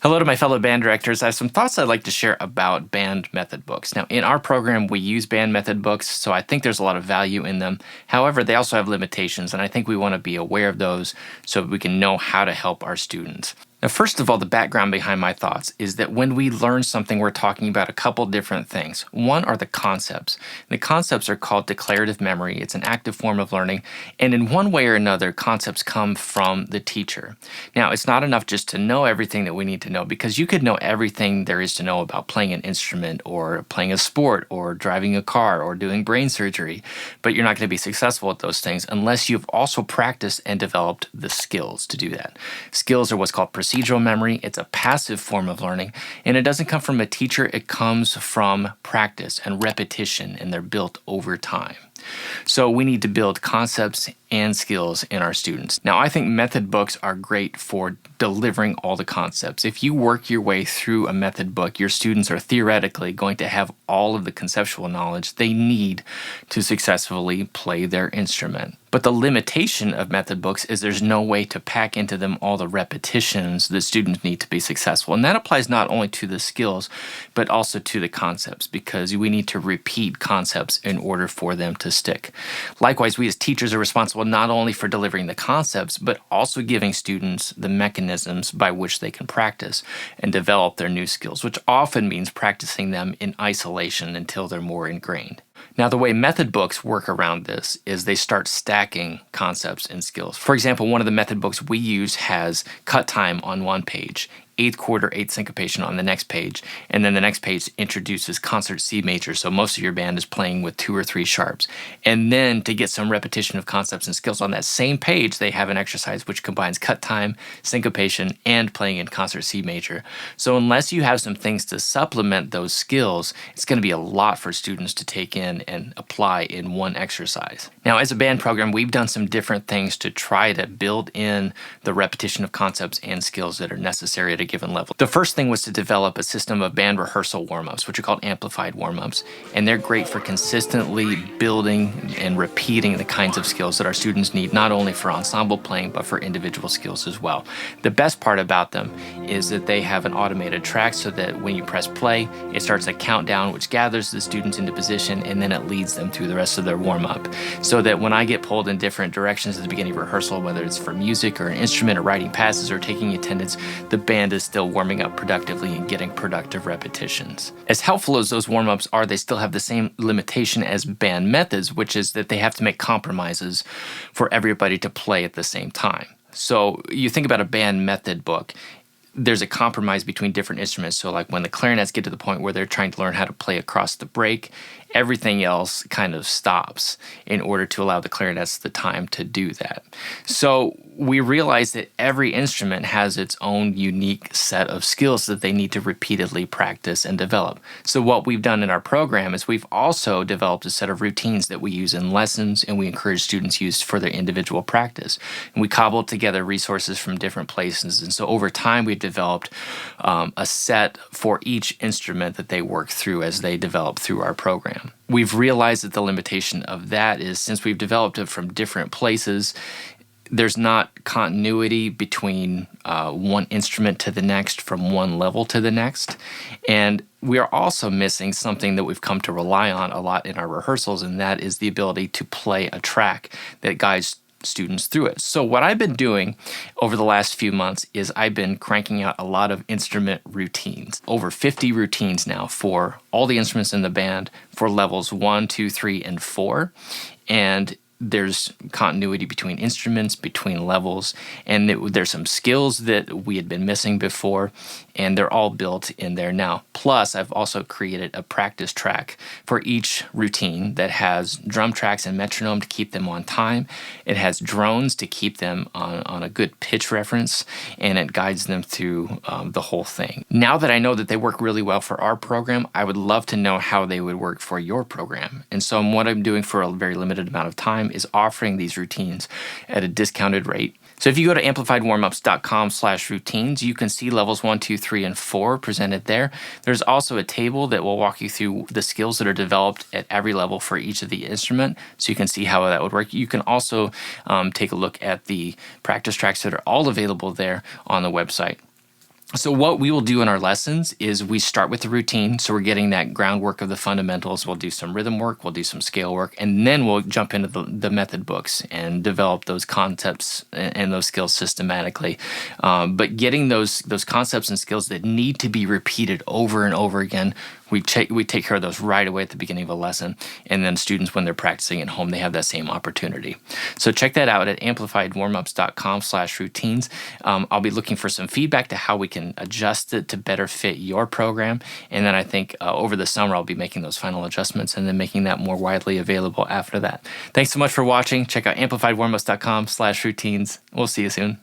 Hello to my fellow band directors. I have some thoughts I'd like to share about band method books. Now, in our program, we use band method books, so I think there's a lot of value in them. However, they also have limitations, and I think we want to be aware of those so we can know how to help our students. Now, first of all, the background behind my thoughts is that when we learn something, we're talking about a couple different things. One are the concepts. The concepts are called declarative memory. It's an active form of learning, and in one way or another, concepts come from the teacher. Now, it's not enough just to know everything that we need to know, because you could know everything there is to know about playing an instrument or playing a sport or driving a car or doing brain surgery, but you're not going to be successful at those things unless you've also practiced and developed the skills to do that. Skills are what's called procedural memory. It's a passive form of learning, and it doesn't come from a teacher. It comes from practice and repetition, and they're built over time. So we need to build concepts and skills in our students. Now, I think method books are great for delivering all the concepts. If you work your way through a method book, your students are theoretically going to have all of the conceptual knowledge they need to successfully play their instrument. But the limitation of method books is there's no way to pack into them all the repetitions that students need to be successful. And that applies not only to the skills, but also to the concepts, because we need to repeat concepts in order for them to stick. Likewise, we as teachers are responsible not only for delivering the concepts, but also giving students the mechanisms by which they can practice and develop their new skills, which often means practicing them in isolation until they're more ingrained. Now, the way method books work around this is they start stacking concepts and skills. For example, one of the method books we use has cut time on one page, eighth quarter, eighth syncopation on the next page, and then the next page introduces concert C major, so most of your band is playing with 2 or 3 sharps. And then to get some repetition of concepts and skills on that same page, they have an exercise which combines cut time, syncopation, and playing in concert C major. So unless you have some things to supplement those skills, it's going to be a lot for students to take in and apply in one exercise. Now, as a band program, we've done some different things to try to build in the repetition of concepts and skills that are necessary at a given level. The first thing was to develop a system of band rehearsal warmups, which are called Amplified Warmups, and they're great for consistently building and repeating the kinds of skills that our students need, not only for ensemble playing, but for individual skills as well. The best part about them is that they have an automated track so that when you press play, it starts a countdown which gathers the students into position, and then it leads them through the rest of their warm-up. So that when I get pulled in different directions at the beginning of rehearsal, whether it's for music or an instrument or writing passes or taking attendance, the band is still warming up productively and getting productive repetitions. As helpful as those warm-ups are, they still have the same limitation as band methods, which is that they have to make compromises for everybody to play at the same time. So you think about a band method book, there's a compromise between different instruments. So like when the clarinets get to the point where they're trying to learn how to play across the break, everything else kind of stops in order to allow the clarinets the time to do that. So we realize that every instrument has its own unique set of skills that they need to repeatedly practice and develop. So what we've done in our program is we've also developed a set of routines that we use in lessons and we encourage students use for their individual practice. And we cobbled together resources from different places. And so over time, we've developed a set for each instrument that they work through as they develop through our program. We've realized that the limitation of that is since we've developed it from different places, there's not continuity between one instrument to the next from one level to the next. And we are also missing something that we've come to rely on a lot in our rehearsals, and that is the ability to play a track that guides students through it. So what I've been doing over the last few months is I've been cranking out a lot of instrument routines, over 50 routines now for all the instruments in the band for levels 1, 2, 3, and 4. And there's continuity between instruments, between levels, and there's some skills that we had been missing before, and they're all built in there now. Plus, I've also created a practice track for each routine that has drum tracks and metronome to keep them on time. It has drones to keep them on a good pitch reference, and it guides them through the whole thing. Now that I know that they work really well for our program, I would love to know how they would work for your program. And so what I'm doing for a very limited amount of time is offering these routines at a discounted rate. So if you go to amplifiedwarmups.com/routines, you can see levels 1, 2, 3, and 4 presented there. There's also a table that will walk you through the skills that are developed at every level for each of the instrument, so you can see how that would work. You can also take a look at the practice tracks that are all available there on the website. So what we will do in our lessons is we start with the routine. So we're getting that groundwork of the fundamentals. We'll do some rhythm work, we'll do some scale work, and then we'll jump into the method books and develop those concepts and those skills systematically. But getting those concepts and skills that need to be repeated over and over again, we take care of those right away at the beginning of a lesson. And then students, when they're practicing at home, they have that same opportunity. So check that out at amplifiedwarmups.com/routines. I'll be looking for some feedback to how we can adjust it to better fit your program. And then I think over the summer, I'll be making those final adjustments and then making that more widely available after that. Thanks so much for watching. Check out amplifiedwarmups.com/routines. We'll see you soon.